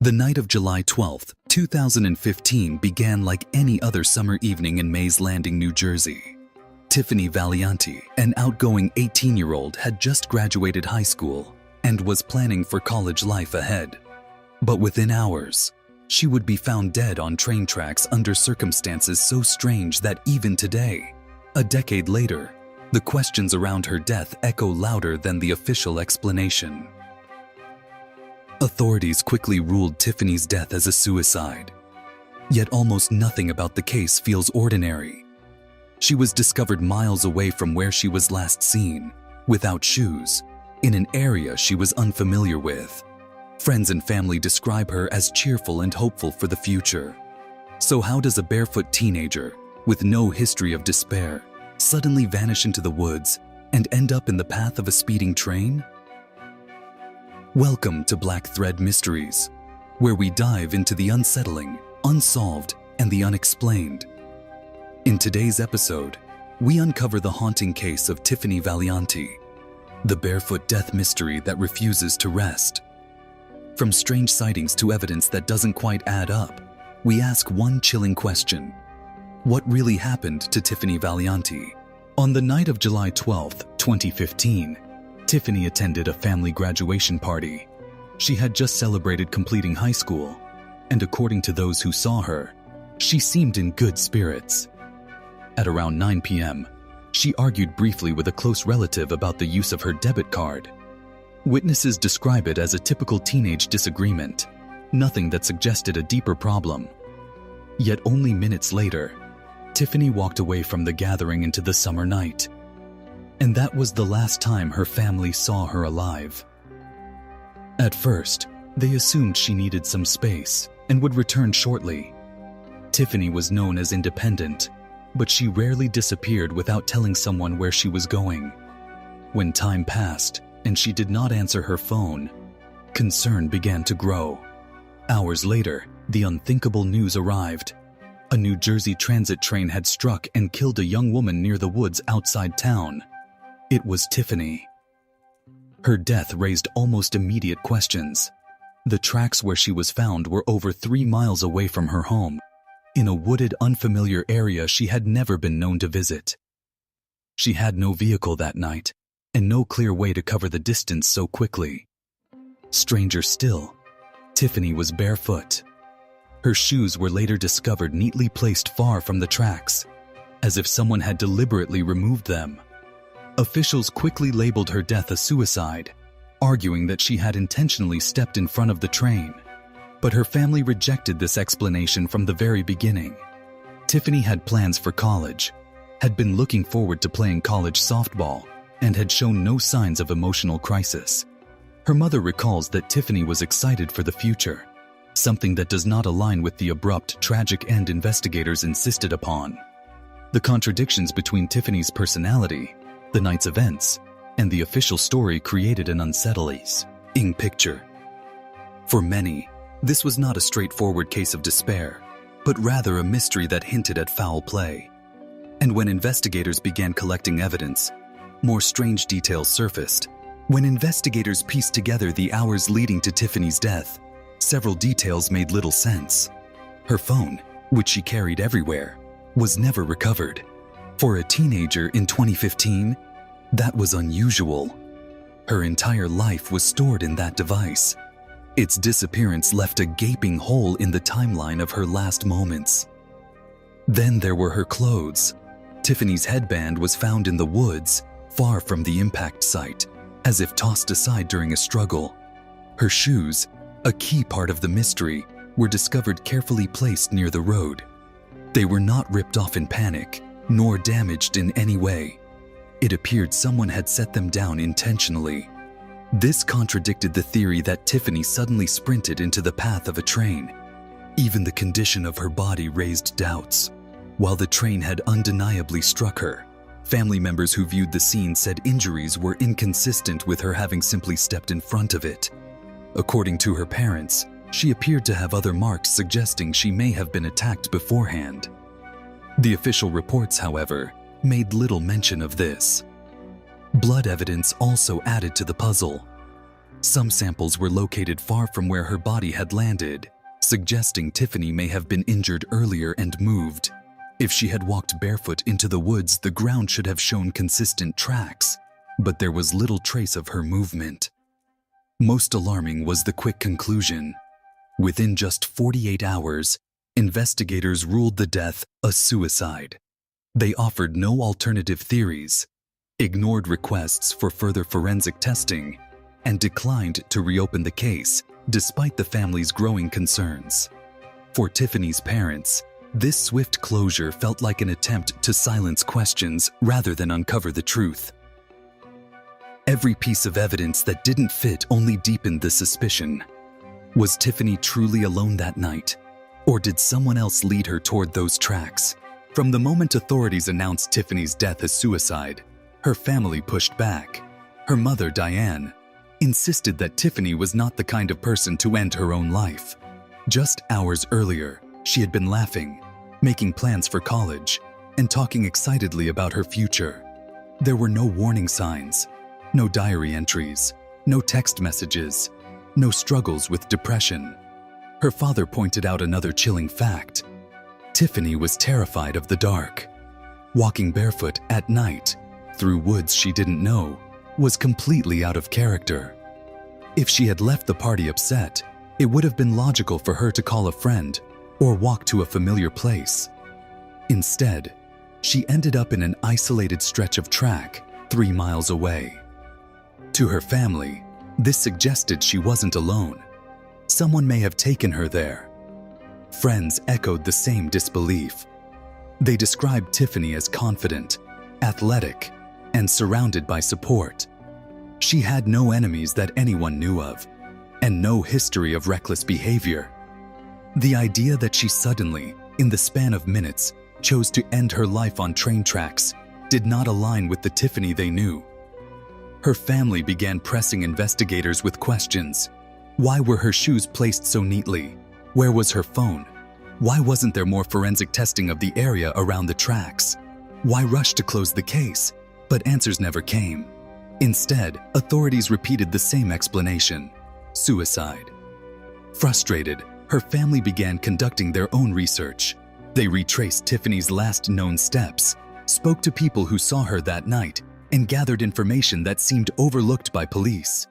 The night of July 12, 2015 began like any other summer evening in Mays Landing, New Jersey. Tiffany Valiante, an outgoing 18-year-old, had just graduated high school and was planning for college life ahead. But within hours, she would be found dead on train tracks under circumstances so strange that even today, a decade later, the questions around her death echo louder than the official explanation. Authorities quickly ruled Tiffany's death as a suicide. Yet almost nothing about the case feels ordinary. She was discovered miles away from where she was last seen, without shoes, in an area she was unfamiliar with. Friends and family describe her as cheerful and hopeful for the future. So how does a barefoot teenager, with no history of despair, suddenly vanish into the woods and end up in the path of a speeding train? Welcome to Black Thread Mysteries, where we dive into the unsettling, unsolved, and the unexplained. In today's episode, we uncover the haunting case of Tiffany Valiante, the barefoot death mystery that refuses to rest. From strange sightings to evidence that doesn't quite add up, we ask one chilling question: what really happened to Tiffany Valiante? On the night of July 12, 2015, Tiffany attended a family graduation party. She had just celebrated completing high school, and according to those who saw her, she seemed in good spirits. At around 9 p.m., she argued briefly with a close relative about the use of her debit card. Witnesses describe it as a typical teenage disagreement, nothing that suggested a deeper problem. Yet only minutes later, Tiffany walked away from the gathering into the summer night. And that was the last time her family saw her alive. At first, they assumed she needed some space and would return shortly. Tiffany was known as independent, but she rarely disappeared without telling someone where she was going. When time passed and she did not answer her phone, concern began to grow. Hours later, the unthinkable news arrived. A New Jersey transit train had struck and killed a young woman near the woods outside town. It was Tiffany. Her death raised almost immediate questions. The tracks where she was found were over 3 miles away from her home, in a wooded, unfamiliar area she had never been known to visit. She had no vehicle that night, and no clear way to cover the distance so quickly. Stranger still, Tiffany was barefoot. Her shoes were later discovered neatly placed far from the tracks, as if someone had deliberately removed them. Officials quickly labeled her death a suicide, arguing that she had intentionally stepped in front of the train. But her family rejected this explanation from the very beginning. Tiffany had plans for college, had been looking forward to playing college softball, and had shown no signs of emotional crisis. Her mother recalls that Tiffany was excited for the future, something that does not align with the abrupt, tragic end investigators insisted upon. The contradictions between Tiffany's personality, the night's events, and the official story created an unsettling picture. For many, this was not a straightforward case of despair, but rather a mystery that hinted at foul play. And when investigators began collecting evidence, more strange details surfaced. When investigators pieced together the hours leading to Tiffany's death, several details made little sense. Her phone, which she carried everywhere, was never recovered. For a teenager in 2015, that was unusual. Her entire life was stored in that device. Its disappearance left a gaping hole in the timeline of her last moments. Then there were her clothes. Tiffany's headband was found in the woods, far from the impact site, as if tossed aside during a struggle. Her shoes, a key part of the mystery, were discovered carefully placed near the road. They were not ripped off in panic, nor damaged in any way. It appeared someone had set them down intentionally. This contradicted the theory that Tiffany suddenly sprinted into the path of a train. Even the condition of her body raised doubts. While the train had undeniably struck her, family members who viewed the scene said injuries were inconsistent with her having simply stepped in front of it. According to her parents, she appeared to have other marks suggesting she may have been attacked beforehand. The official reports, however, made little mention of this. Blood evidence also added to the puzzle. Some samples were located far from where her body had landed, suggesting Tiffany may have been injured earlier and moved. If she had walked barefoot into the woods, the ground should have shown consistent tracks, but there was little trace of her movement. Most alarming was the quick conclusion. Within just 48 hours, investigators ruled the death a suicide. They offered no alternative theories, ignored requests for further forensic testing, and declined to reopen the case despite the family's growing concerns. For Tiffany's parents, this swift closure felt like an attempt to silence questions rather than uncover the truth. Every piece of evidence that didn't fit only deepened the suspicion. Was Tiffany truly alone that night, or did someone else lead her toward those tracks? From the moment authorities announced Tiffany's death as suicide, her family pushed back. Her mother, Diane, insisted that Tiffany was not the kind of person to end her own life. Just hours earlier, she had been laughing, making plans for college, and talking excitedly about her future. There were no warning signs, no diary entries, no text messages, no struggles with depression. Her father pointed out another chilling fact. Tiffany was terrified of the dark. Walking barefoot at night through woods she didn't know was completely out of character. If she had left the party upset, it would have been logical for her to call a friend or walk to a familiar place. Instead, she ended up in an isolated stretch of track 3 miles away. To her family, this suggested she wasn't alone. Someone may have taken her there. Friends echoed the same disbelief. They described Tiffany as confident, athletic, and surrounded by support. She had no enemies that anyone knew of, and no history of reckless behavior. The idea that she suddenly, in the span of minutes, chose to end her life on train tracks did not align with the Tiffany they knew. Her family began pressing investigators with questions. Why were her shoes placed so neatly? Where was her phone? Why wasn't there more forensic testing of the area around the tracks? Why rush to close the case? But answers never came. Instead, authorities repeated the same explanation: suicide. Frustrated, her family began conducting their own research. They retraced Tiffany's last known steps, spoke to people who saw her that night, and gathered information that seemed overlooked by police.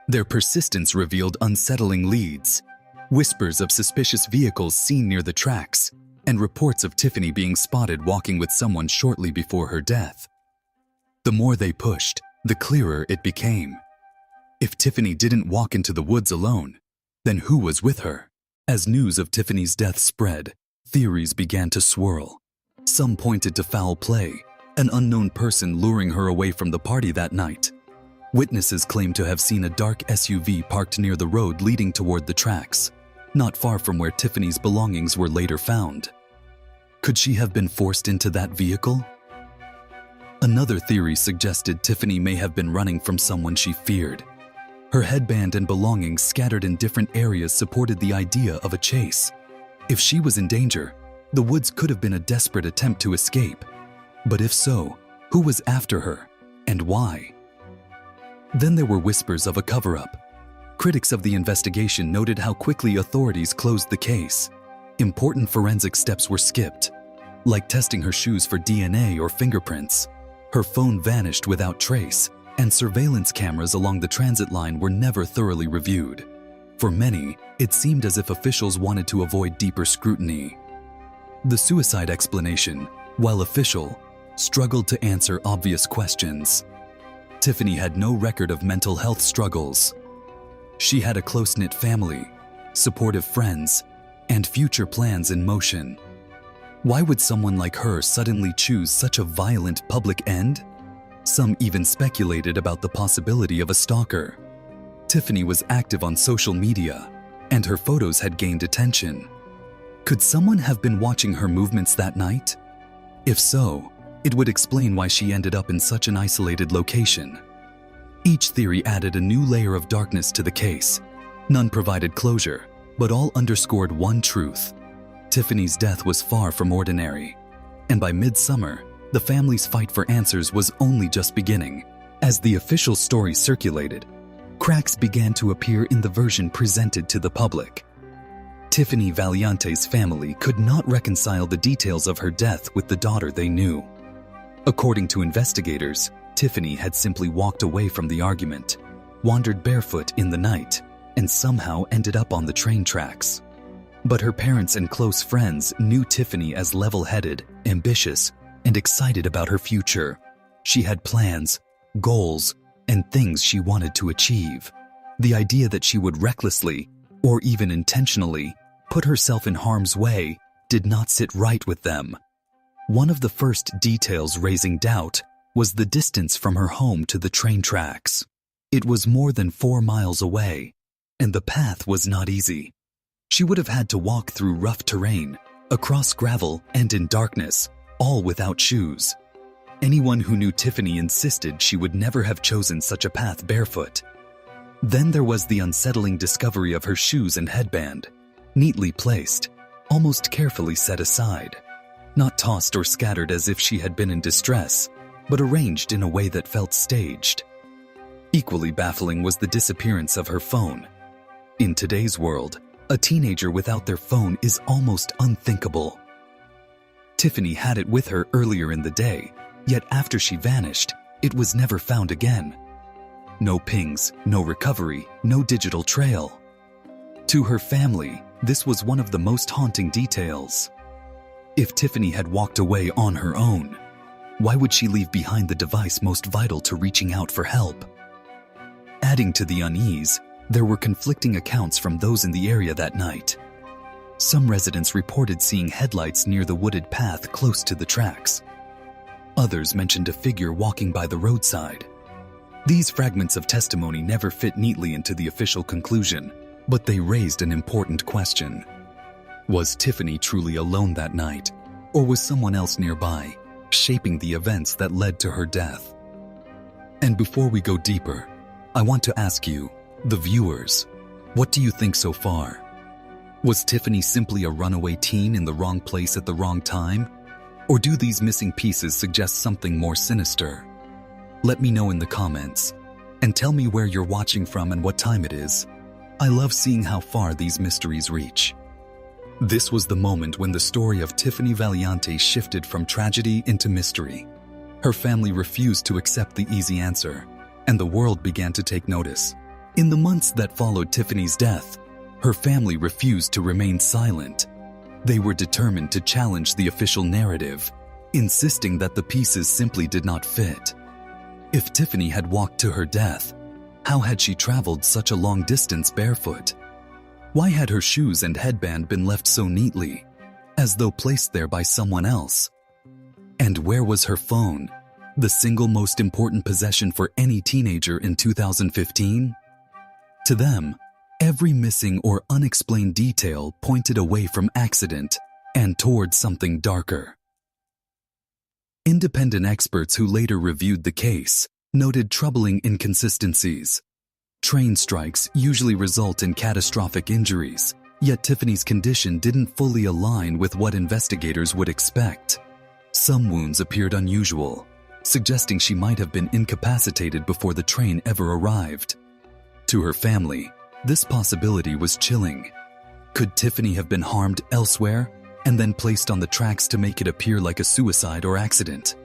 Their persistence revealed unsettling leads: whispers of suspicious vehicles seen near the tracks, and reports of Tiffany being spotted walking with someone shortly before her death. The more they pushed, the clearer it became. If Tiffany didn't walk into the woods alone, then who was with her? As news of Tiffany's death spread, theories began to swirl. Some pointed to foul play, an unknown person luring her away from the party that night. Witnesses claimed to have seen a dark SUV parked near the road leading toward the tracks, not far from where Tiffany's belongings were later found. Could she have been forced into that vehicle? Another theory suggested Tiffany may have been running from someone she feared. Her headband and belongings scattered in different areas supported the idea of a chase. If she was in danger, the woods could have been a desperate attempt to escape. But if so, who was after her, and why? Then there were whispers of a cover-up. Critics of the investigation noted how quickly authorities closed the case. Important forensic steps were skipped, like testing her shoes for DNA or fingerprints. Her phone vanished without trace, and surveillance cameras along the transit line were never thoroughly reviewed. For many, it seemed as if officials wanted to avoid deeper scrutiny. The suicide explanation, while official, struggled to answer obvious questions. Tiffany had no record of mental health struggles. She had a close-knit family, supportive friends, and future plans in motion. Why would someone like her suddenly choose such a violent public end? Some even speculated about the possibility of a stalker. Tiffany was active on social media, and her photos had gained attention. Could someone have been watching her movements that night? If so, it would explain why she ended up in such an isolated location. Each theory added a new layer of darkness to the case. None provided closure, but all underscored one truth: Tiffany's death was far from ordinary. And by midsummer, the family's fight for answers was only just beginning. As the official story circulated, cracks began to appear in the version presented to the public. Tiffany Valiante's family could not reconcile the details of her death with the daughter they knew. According to investigators, Tiffany had simply walked away from the argument, wandered barefoot in the night, and somehow ended up on the train tracks. But her parents and close friends knew Tiffany as level-headed, ambitious, and excited about her future. She had plans, goals, and things she wanted to achieve. The idea that she would recklessly, or even intentionally, put herself in harm's way did not sit right with them. One of the first details raising doubt was the distance from her home to the train tracks. It was more than 4 miles away, and the path was not easy. She would have had to walk through rough terrain, across gravel, and in darkness, all without shoes. Anyone who knew Tiffany insisted she would never have chosen such a path barefoot. Then there was the unsettling discovery of her shoes and headband, neatly placed, almost carefully set aside, not tossed or scattered as if she had been in distress, but arranged in a way that felt staged. Equally baffling was the disappearance of her phone. In today's world, a teenager without their phone is almost unthinkable. Tiffany had it with her earlier in the day, yet after she vanished, it was never found again. No pings, no recovery, no digital trail. To her family, this was one of the most haunting details. If Tiffany had walked away on her own, why would she leave behind the device most vital to reaching out for help? Adding to the unease, there were conflicting accounts from those in the area that night. Some residents reported seeing headlights near the wooded path close to the tracks. Others mentioned a figure walking by the roadside. These fragments of testimony never fit neatly into the official conclusion, but they raised an important question. Was Tiffany truly alone that night, or was someone else nearby, shaping the events that led to her death? And before we go deeper, I want to ask you, the viewers, what do you think so far? Was Tiffany simply a runaway teen in the wrong place at the wrong time? Or do these missing pieces suggest something more sinister? Let me know in the comments, and tell me where you're watching from and what time it is. I love seeing how far these mysteries reach. This was the moment when the story of Tiffany Valiante shifted from tragedy into mystery. Her family refused to accept the easy answer, and the world began to take notice. In the months that followed Tiffany's death, her family refused to remain silent. They were determined to challenge the official narrative, insisting that the pieces simply did not fit. If Tiffany had walked to her death, how had she traveled such a long distance barefoot? Why had her shoes and headband been left so neatly, as though placed there by someone else? And where was her phone, the single most important possession for any teenager in 2015? To them, every missing or unexplained detail pointed away from accident and toward something darker. Independent experts who later reviewed the case noted troubling inconsistencies. Train strikes usually result in catastrophic injuries, yet Tiffany's condition didn't fully align with what investigators would expect. Some wounds appeared unusual, suggesting she might have been incapacitated before the train ever arrived. To her family, this possibility was chilling. Could Tiffany have been harmed elsewhere and then placed on the tracks to make it appear like a suicide or accident?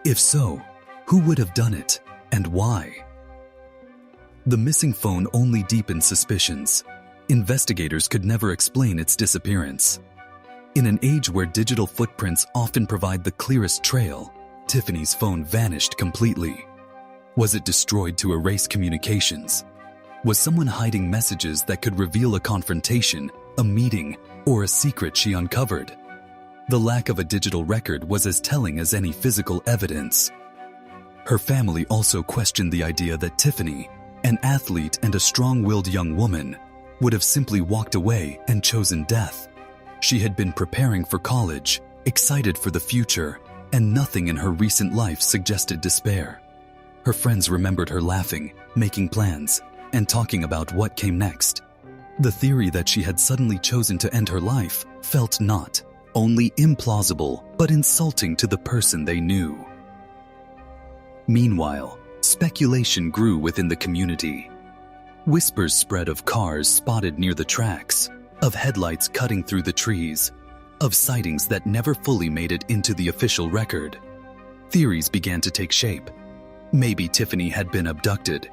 If so, who would have done it and why? The missing phone only deepened suspicions. Investigators could never explain its disappearance. In an age where digital footprints often provide the clearest trail, Tiffany's phone vanished completely. Was it destroyed to erase communications? Was someone hiding messages that could reveal a confrontation, a meeting, or a secret she uncovered? The lack of a digital record was as telling as any physical evidence. Her family also questioned the idea that Tiffany, an athlete and a strong-willed young woman, would have simply walked away and chosen death. She had been preparing for college, excited for the future, and nothing in her recent life suggested despair. Her friends remembered her laughing, making plans, and talking about what came next. The theory that she had suddenly chosen to end her life felt not only implausible, but insulting to the person they knew. Meanwhile, speculation grew within the community. Whispers spread of cars spotted near the tracks, of headlights cutting through the trees, of sightings that never fully made it into the official record. Theories began to take shape. Maybe Tiffany had been abducted,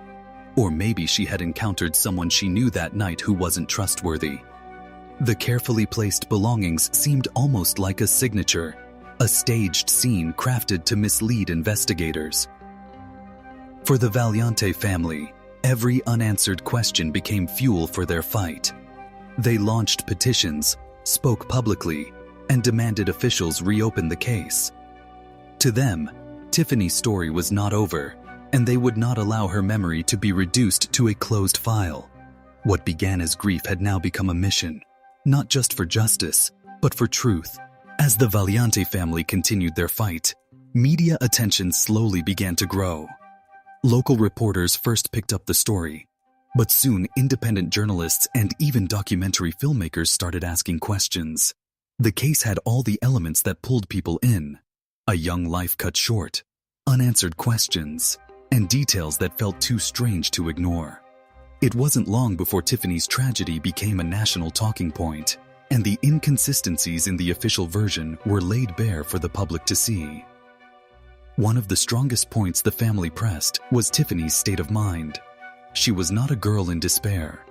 or maybe she had encountered someone she knew that night who wasn't trustworthy. The carefully placed belongings seemed almost like a signature, a staged scene crafted to mislead investigators. For the Valiante family, every unanswered question became fuel for their fight. They launched petitions, spoke publicly, and demanded officials reopen the case. To them, Tiffany's story was not over, and they would not allow her memory to be reduced to a closed file. What began as grief had now become a mission, not just for justice, but for truth. As the Valiante family continued their fight, media attention slowly began to grow. Local reporters first picked up the story, but soon independent journalists and even documentary filmmakers started asking questions. The case had all the elements that pulled people in: a young life cut short, unanswered questions, and details that felt too strange to ignore. It wasn't long before Tiffany's tragedy became a national talking point, and the inconsistencies in the official version were laid bare for the public to see. One of the strongest points the family pressed was Tiffany's state of mind. She was not a girl in despair.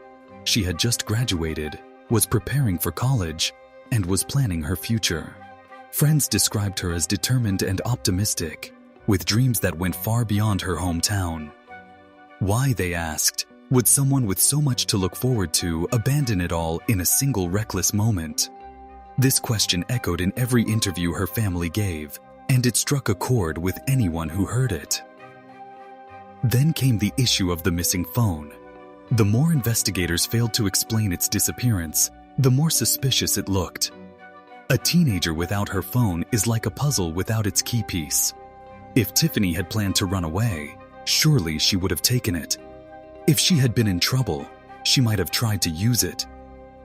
She had just graduated, was preparing for college, and was planning her future. Friends described her as determined and optimistic, with dreams that went far beyond her hometown. Why, they asked, would someone with so much to look forward to abandon it all in a single reckless moment? This question echoed in every interview her family gave, and it struck a chord with anyone who heard it. Then came the issue of the missing phone. The more investigators failed to explain its disappearance, the more suspicious it looked. A teenager without her phone is like a puzzle without its key piece. If Tiffany had planned to run away, surely she would have taken it. If she had been in trouble, she might have tried to use it.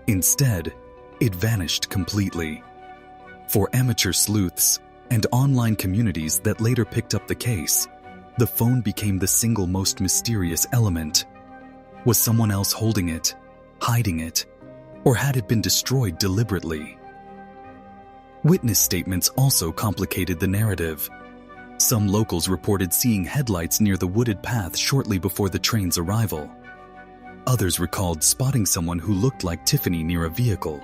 Instead, it vanished completely. For amateur sleuths and online communities that later picked up the case, the phone became the single most mysterious element. Was someone else holding it, hiding it, or had it been destroyed deliberately? Witness statements also complicated the narrative. Some locals reported seeing headlights near the wooded path shortly before the train's arrival. Others recalled spotting someone who looked like Tiffany near a vehicle.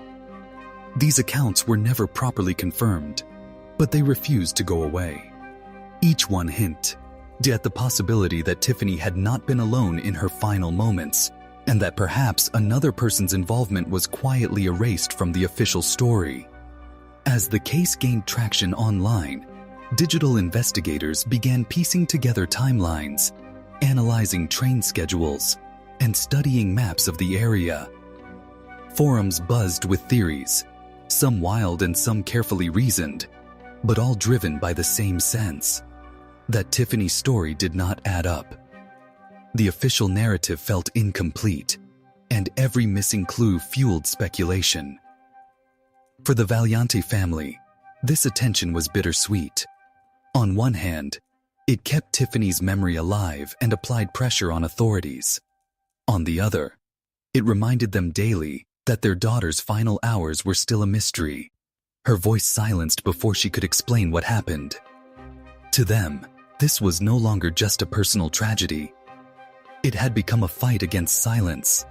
These accounts were never properly confirmed, but they refused to go away. Each one hinted at the possibility that Tiffany had not been alone in her final moments, and that perhaps another person's involvement was quietly erased from the official story. As the case gained traction online, digital investigators began piecing together timelines, analyzing train schedules, and studying maps of the area. Forums buzzed with theories, some wild and some carefully reasoned, but all driven by the same sense: that Tiffany's story did not add up. The official narrative felt incomplete, and every missing clue fueled speculation. For the Valiante family, this attention was bittersweet. On one hand, it kept Tiffany's memory alive and applied pressure on authorities. On the other, it reminded them daily that their daughter's final hours were still a mystery, her voice silenced before she could explain what happened. To them, this was no longer just a personal tragedy. It had become a fight against silence,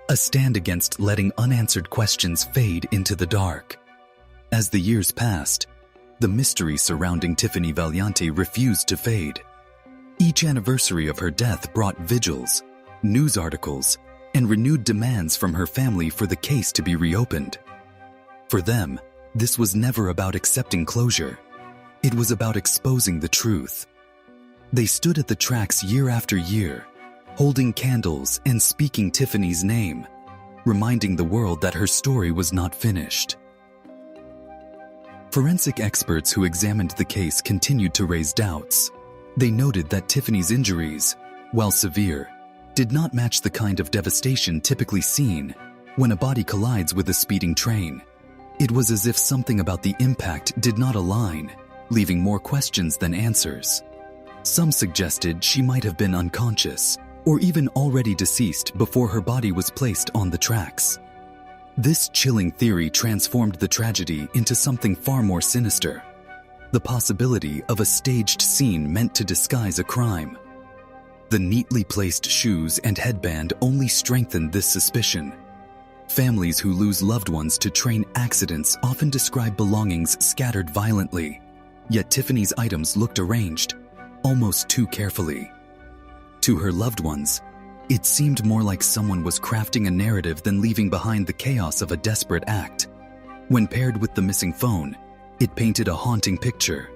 a stand against letting unanswered questions fade into the dark. As the years passed, the mystery surrounding Tiffany Valiante refused to fade. Each anniversary of her death brought vigils, news articles, and renewed demands from her family for the case to be reopened. For them, this was never about accepting closure. It was about exposing the truth. They stood at the tracks year after year, holding candles and speaking Tiffany's name, reminding the world that her story was not finished. Forensic experts who examined the case continued to raise doubts. They noted that Tiffany's injuries, while severe, did not match the kind of devastation typically seen when a body collides with a speeding train. It was as if something about the impact did not align, leaving more questions than answers. Some suggested she might have been unconscious, or even already deceased before her body was placed on the tracks. This chilling theory transformed the tragedy into something far more sinister: the possibility of a staged scene meant to disguise a crime. The neatly placed shoes and headband only strengthened this suspicion. Families who lose loved ones to train accidents often describe belongings scattered violently, yet Tiffany's items looked arranged, almost too carefully. To her loved ones, it seemed more like someone was crafting a narrative than leaving behind the chaos of a desperate act. When paired with the missing phone, it painted a haunting picture.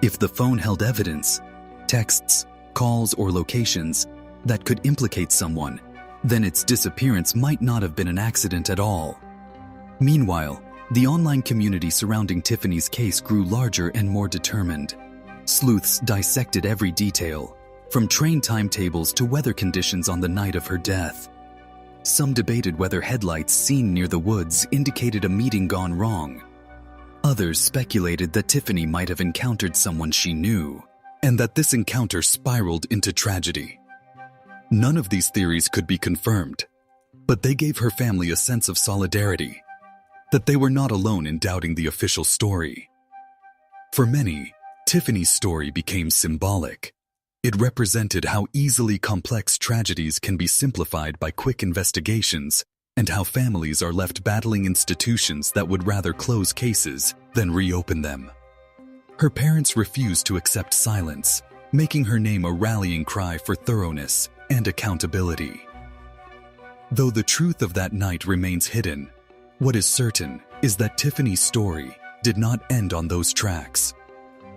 If the phone held evidence, texts, calls, or locations that could implicate someone, then its disappearance might not have been an accident at all. Meanwhile, the online community surrounding Tiffany's case grew larger and more determined. Sleuths dissected every detail, from train timetables to weather conditions on the night of her death. Some debated whether headlights seen near the woods indicated a meeting gone wrong. Others speculated that Tiffany might have encountered someone she knew, and that this encounter spiraled into tragedy. None of these theories could be confirmed, but they gave her family a sense of solidarity, that they were not alone in doubting the official story. For many, Tiffany's story became symbolic. It represented how easily complex tragedies can be simplified by quick investigations, and how families are left battling institutions that would rather close cases than reopen them. Her parents refused to accept silence, making her name a rallying cry for thoroughness and accountability. Though the truth of that night remains hidden, what is certain is that Tiffany's story did not end on those tracks.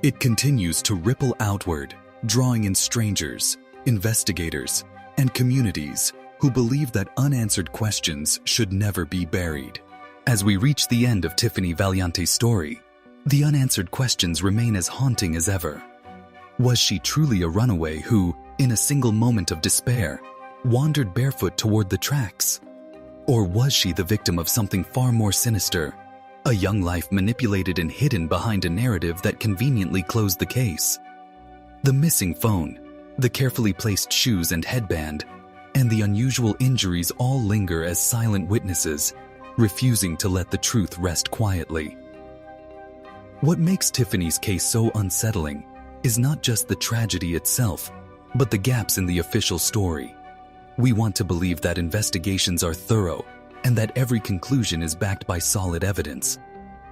It continues to ripple outward, drawing in strangers, investigators, and communities who believe that unanswered questions should never be buried. As we reach the end of Tiffany Valiante's story, the unanswered questions remain as haunting as ever. Was she truly a runaway who, in a single moment of despair, wandered barefoot toward the tracks? Or was she the victim of something far more sinister, a young life manipulated and hidden behind a narrative that conveniently closed the case? The missing phone, the carefully placed shoes and headband, and the unusual injuries all linger as silent witnesses, refusing to let the truth rest quietly. What makes Tiffany's case so unsettling is not just the tragedy itself, but the gaps in the official story. We want to believe that investigations are thorough and that every conclusion is backed by solid evidence.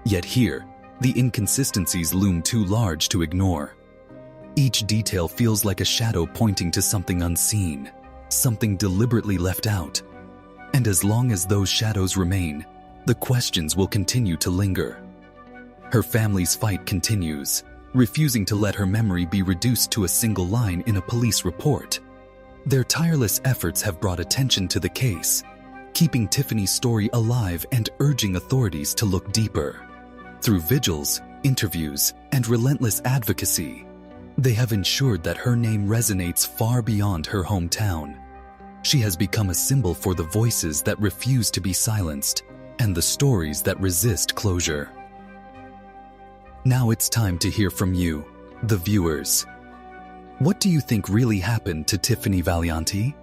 Yet here, the inconsistencies loom too large to ignore. Each detail feels like a shadow pointing to something unseen, something deliberately left out. And as long as those shadows remain, the questions will continue to linger. Her family's fight continues, refusing to let her memory be reduced to a single line in a police report. Their tireless efforts have brought attention to the case, keeping Tiffany's story alive and urging authorities to look deeper. Through vigils, interviews, and relentless advocacy, they have ensured that her name resonates far beyond her hometown. She has become a symbol for the voices that refuse to be silenced and the stories that resist closure. Now it's time to hear from you, the viewers. What do you think really happened to Tiffany Valiante?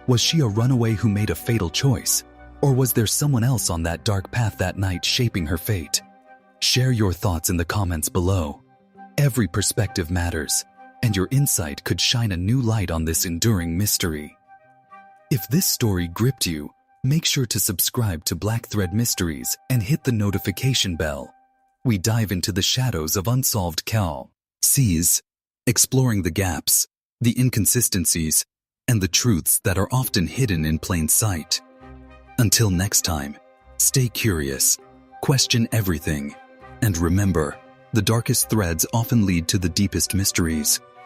Was she a runaway who made a fatal choice? Or was there someone else on that dark path that night shaping her fate? Share your thoughts in the comments below. Every perspective matters, and your insight could shine a new light on this enduring mystery. If this story gripped you, make sure to subscribe to Black Thread Mysteries and hit the notification bell. We dive into the shadows of unsolved cases, exploring the gaps, the inconsistencies, and the truths that are often hidden in plain sight. Until next time, stay curious, question everything, and remember, the darkest threads often lead to the deepest mysteries.